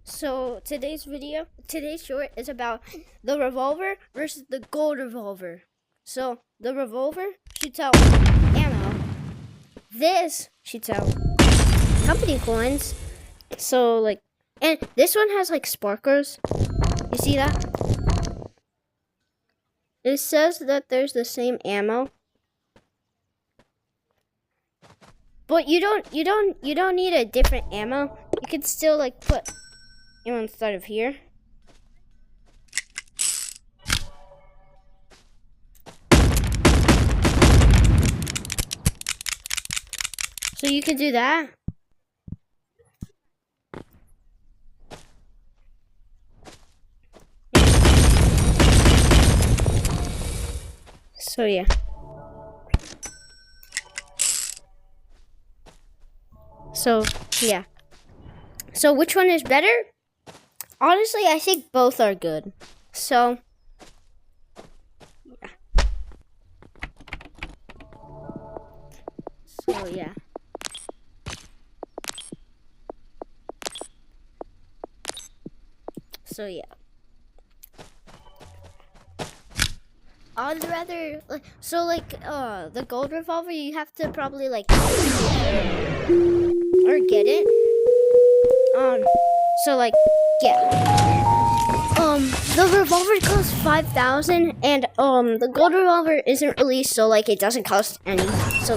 So today's short is about the revolver versus the gold revolver. So the revolver shoots out ammo. This shoots out company coins. So and this one has sparklers. You see that? It says that there's the same ammo. But you don't need a different ammo. You can still put ammo inside of here. So you can do that. So yeah. So which one is better? Honestly, I think both are good. So yeah. I'd rather the gold revolver, you have to probably or get it. The revolver costs 5,000 and the gold revolver isn't released, so it doesn't cost any. So